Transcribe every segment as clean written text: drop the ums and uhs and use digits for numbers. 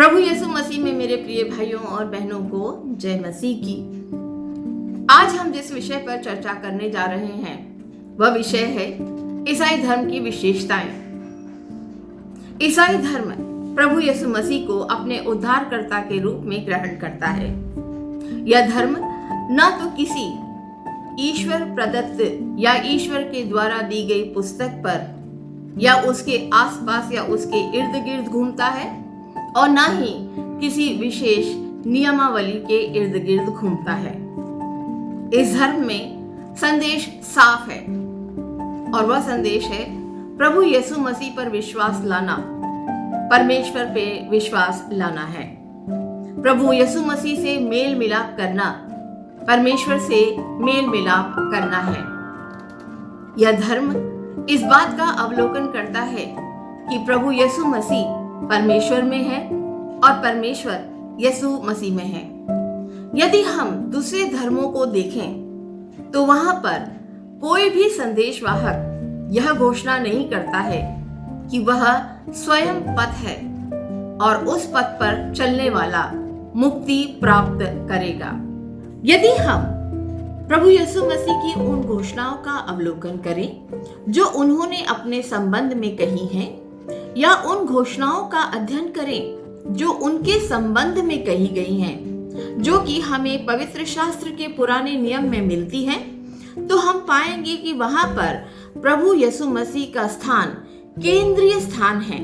प्रभु यीशु मसीह में मेरे प्रिय भाइयों और बहनों को जय मसीह की। आज हम जिस विषय पर चर्चा करने जा रहे हैं वह विषय है ईसाई धर्म की विशेषताएं। ईसाई धर्म प्रभु यीशु मसीह को अपने उद्धारकर्ता के रूप में ग्रहण करता है। यह धर्म न तो किसी ईश्वर प्रदत्त या ईश्वर के द्वारा दी गई पुस्तक पर या उसके आसपास या उसके इर्द गिर्द घूमता है और न ही किसी विशेष नियमावली के इर्द गिर्द घूमता है। इस धर्म में संदेश साफ है और वह संदेश है प्रभु यीशु मसीह पर विश्वास लाना, परमेश्वर पे विश्वास लाना है। प्रभु यीशु मसीह से मेल मिलाप करना, परमेश्वर से मेल मिलाप करना है। यह धर्म इस बात का अवलोकन करता है कि प्रभु यीशु मसीह परमेश्वर में है और परमेश्वर यीशु मसीह में है। यदि हम दूसरे धर्मों को देखें तो वहां पर कोई भी संदेशवाहक यह घोषणा नहीं करता है कि वह स्वयं पथ है और उस पथ पर चलने वाला मुक्ति प्राप्त करेगा। यदि हम प्रभु यीशु मसीह की उन घोषणाओं का अवलोकन करें जो उन्होंने अपने संबंध में कही हैं, या उन घोषणाओं का अध्ययन करें जो उनके संबंध में कही गई हैं, जो कि हमें पवित्र शास्त्र के पुराने नियम में मिलती हैं, तो हम पाएंगे कि वहां पर प्रभु यीशु मसीह का स्थान केंद्रीय स्थान है।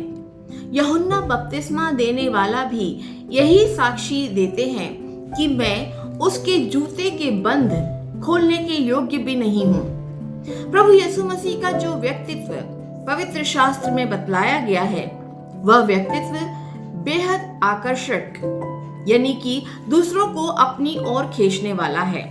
यूहन्ना बपतिस्मा देने वाला भी यही साक्षी देते हैं कि मैं उसके जूते के बंध खोलने के योग्य भी नहीं हूँ। प्रभु यीशु मसीह का जो व्यक्तित्व पवित्र शास्त्र में बतलाया गया है वह व्यक्तित्व बेहद आकर्षक यानी कि दूसरों को अपनी ओर खींचने वाला है।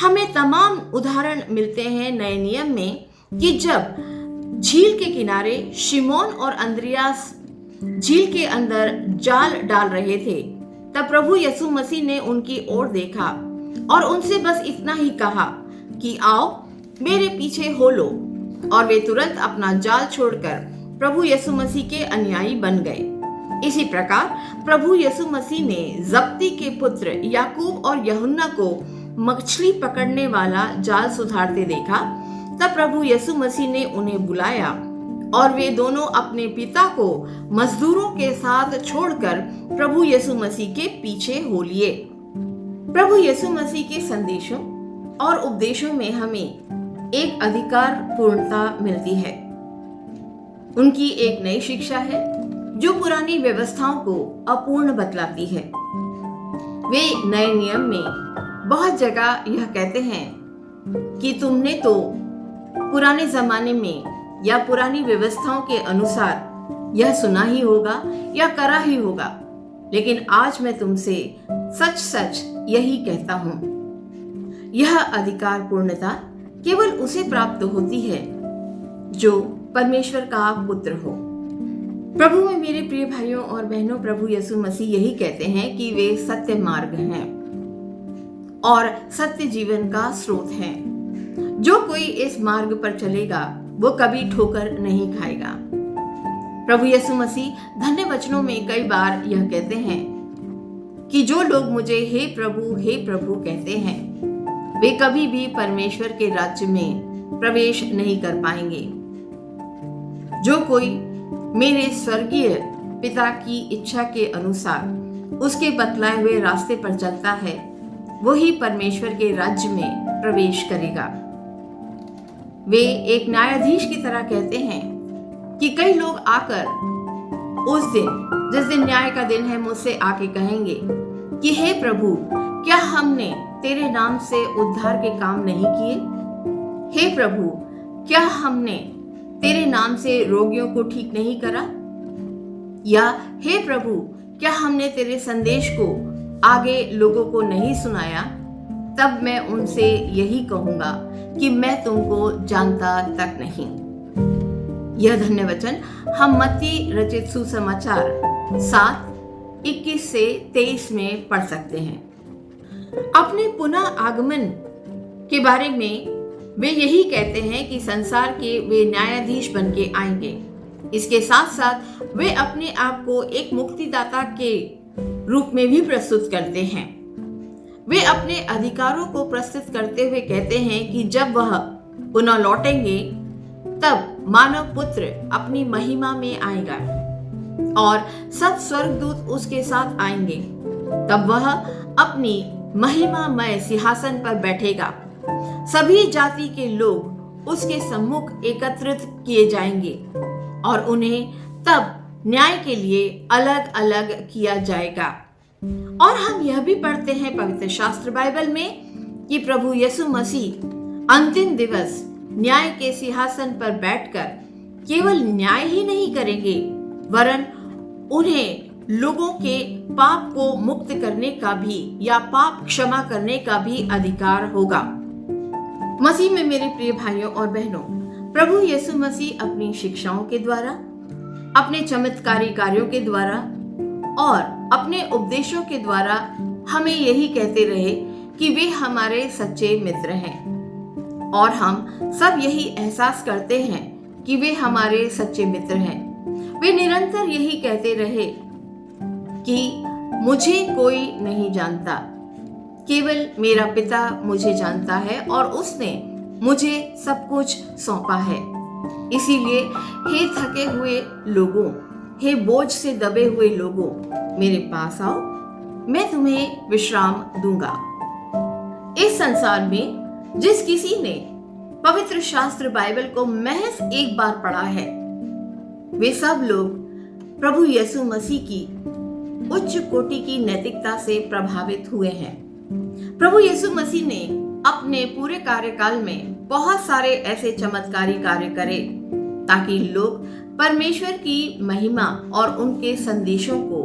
हमें तमाम उदाहरण मिलते हैं नए नियम में कि जब झील के किनारे शिमोन और अंद्रियास झील के अंदर जाल डाल रहे थे, तब प्रभु यीशु मसीह ने उनकी ओर देखा और उनसे बस इतना ही कहा कि आओ मेरे पीछे हो लो, और वे तुरंत अपना जाल छोड़कर प्रभु यीशु मसीह के अनुयायी बन गए। इसी प्रकार प्रभु यीशु मसीह ने जब्दी के पुत्र याकूब और यूहन्ना को मछली पकड़ने वाला जाल सुधारते देखा। तब प्रभु यीशु मसीह ने उन्हें बुलाया और वे दोनों अपने पिता को मजदूरों के साथ छोड़कर प्रभु यीशु मसीह के पीछे हो लिए। प्रभु यीशु मसीह के संदेशों और उपदेशों में हमें एक अधिकार पूर्णता मिलती है। उनकी एक नई शिक्षा है जो पुरानी व्यवस्थाओं को अपूर्ण बतलाती है। वे नए नियम में बहुत जगह यह कहते हैं कि तुमने तो पुराने जमाने में या पुरानी व्यवस्थाओं के अनुसार यह सुना ही होगा या करा ही होगा, लेकिन आज मैं तुमसे सच सच यही कहता हूं। यह अधिकार पूर्णता केवल उसे प्राप्त होती है जो परमेश्वर का पुत्र हो। प्रभु में मेरे प्रिय भाइयों और बहनों, प्रभु यीशु मसीह यही कहते हैं कि वे सत्य मार्ग हैं और सत्य जीवन का स्रोत हैं। जो कोई इस मार्ग पर चलेगा वो कभी ठोकर नहीं खाएगा। प्रभु यीशु मसीह धन्य वचनों में कई बार यह कहते हैं कि जो लोग मुझे हे प्रभु कहते हैं वे कभी भी परमेश्वर के राज्य में प्रवेश नहीं कर पाएंगे। जो कोई मेरे स्वर्गीय पिता की इच्छा के अनुसार उसके बतलाए हुए रास्ते पर चलता है वही परमेश्वर के राज्य में प्रवेश करेगा। वे एक न्यायाधीश की तरह कहते हैं कि कई लोग आकर उस दिन, जिस दिन न्याय का दिन है, मुझसे आके कहेंगे कि हे प्रभु, क्या हमने तेरे नाम से उद्धार के काम नहीं किए? हे प्रभु, क्या हमने तेरे नाम से रोगियों को ठीक नहीं करा? या हे प्रभु, क्या हमने तेरे संदेश को आगे लोगों को नहीं सुनाया? तब मैं उनसे यही कहूंगा कि मैं तुमको जानता तक नहीं। यह धन्य वचन हम मत्ती रचित सुसमाचार 7:21 से 23 में पढ़ सकते हैं। अपने पुनः आगमन के बारे में वे यही कहते हैं कि संसार के वे न्यायाधीश बन के आएंगे। इसके साथ साथ वे अपने आप को एक मुक्तिदाता के रूप में भी प्रस्तुत करते हैं। वे अपने अधिकारों को प्रस्तुत करते हुए कहते हैं कि जब वह पुनः लौटेंगे तब मानव पुत्र अपनी महिमा में आएगा और सब स्वर्गदूत उसके साथ आएंगे। तब वह अपनी महिमामय सिंहासन पर बैठेगा। सभी जाति के लोग उसके सम्मुख एकत्रित किए जाएंगे और उन्हें तब न्याय के लिए अलग अलग किया जाएगा। और हम यह भी पढ़ते हैं पवित्र शास्त्र बाइबल में कि प्रभु यीशु मसीह अंतिम दिवस न्याय के सिंहासन पर बैठकर केवल न्याय ही नहीं करेंगे, वरन उन्हें लोगों के पाप को मुक्त करने का भी या पाप क्षमा करने का भी अधिकार होगा। मसीह में मेरे प्रिय भाइयों और बहनों, प्रभु यीशु मसीह अपनी शिक्षाओं के द्वारा, अपने चमत्कारी कार्यों के द्वारा और अपने उपदेशों के द्वारा हमें यही कहते रहे कि वे हमारे सच्चे मित्र हैं। और हम सब यही एहसास करते हैं कि वे हमारे सच्चे मित्र हैं। वे निरंतर यही कहते रहे कि मुझे कोई नहीं जानता, केवल मेरा पिता मुझे जानता है और उसने मुझे सब कुछ सौंपा है। इसीलिए हे थके हुए लोगों, हे बोझ से दबे हुए लोगों, मेरे पास आओ, मैं तुम्हें विश्राम दूंगा। इस संसार में जिस किसी ने पवित्र शास्त्र बाइबल को महज एक बार पढ़ा है, वे सब लोग प्रभु यीशु मसीह की उच्च कोटि की नैतिकता से प्रभावित हुए हैं। प्रभु यीशु मसीह ने अपने पूरे कार्यकाल में बहुत सारे ऐसे चमत्कारी कार्य करे ताकि लोग परमेश्वर की महिमा और उनके संदेशों को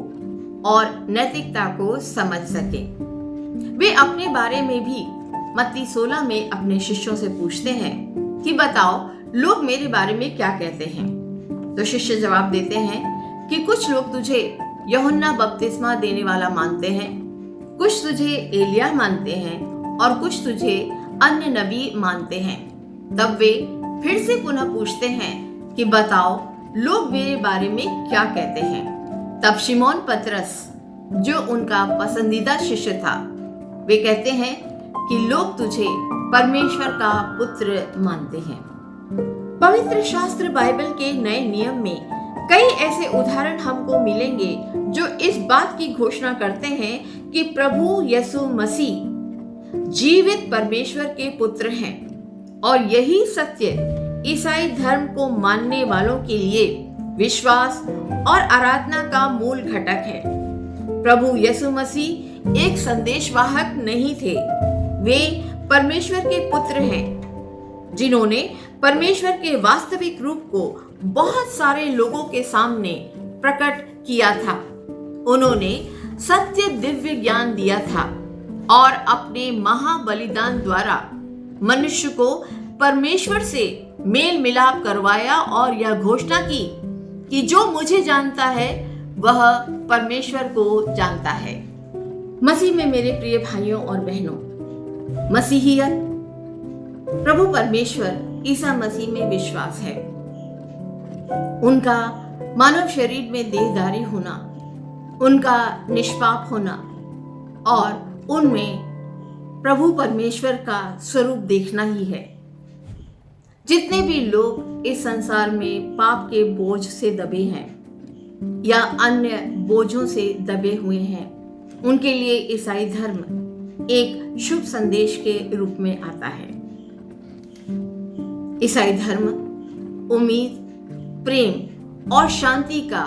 और नैतिकता को समझ सके। वे अपने बारे में भी मत्ती 16 में अपने शिष्यों से पूछते हैं कि बताओ लोग मेरे बारे में क्या कहते हैं। तो शिष्य जवाब देते हैं कि कुछ लोग तुझे यूहन्ना बपतिस्मा देने वाला मानते हैं, कुछ तुझे एलिया मानते हैं और कुछ तुझे अन्य नबी मानते हैं। तब वे फिर से पुनः पूछते हैं कि बताओ लोग मेरे बारे में क्या कहते हैं। तब शिमोन पतरस, जो उनका पसंदीदा शिष्य था, वे कहते हैं कि लोग तुझे परमेश्वर का पुत्र मानते हैं। पवित्र शास्त्र बाइबल के नए नियम में कई ऐसे उदाहरण हमको मिलेंगे जो इस बात की घोषणा करते हैं कि प्रभु यीशु मसीह जीवित परमेश्वर के पुत्र हैं और यही सत्य ईसाई धर्म को मानने वालों के लिए विश्वास और आराधना का मूल घटक है। प्रभु यीशु मसीह एक संदेशवाहक नहीं थे, वे परमेश्वर के पुत्र हैं जिन्होंने परमेश्वर के वास्तविक रूप को बहुत सारे लोगों के सामने प्रकट किया था। उन्होंने सत्य दिव्य ज्ञान दिया था और अपने महाबलिदान द्वारा मनुष्य को परमेश्वर से मेल मिलाप करवाया और यह घोषणा की कि जो मुझे जानता है वह परमेश्वर को जानता है। मसीह में मेरे प्रिय भाइयों और बहनों, मसीहियत प्रभु परमेश्वर ईसा मसीह में विश्वास है। उनका मानव शरीर में देहधारी होना, उनका निष्पाप होना और उनमें प्रभु परमेश्वर का स्वरूप देखना ही है। जितने भी लोग इस संसार में पाप के बोझ से दबे हैं या अन्य बोझों से दबे हुए हैं, उनके लिए ईसाई धर्म एक शुभ संदेश के रूप में आता है। ईसाई धर्म उम्मीद, प्रेम और शांति का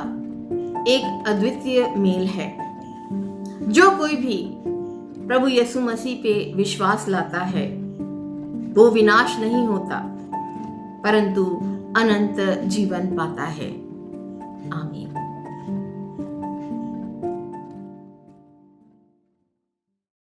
एक अद्वितीय मेल है। जो कोई भी प्रभु यीशु मसीह पे विश्वास लाता है वो विनाश नहीं होता परंतु अनंत जीवन पाता है। आमीन।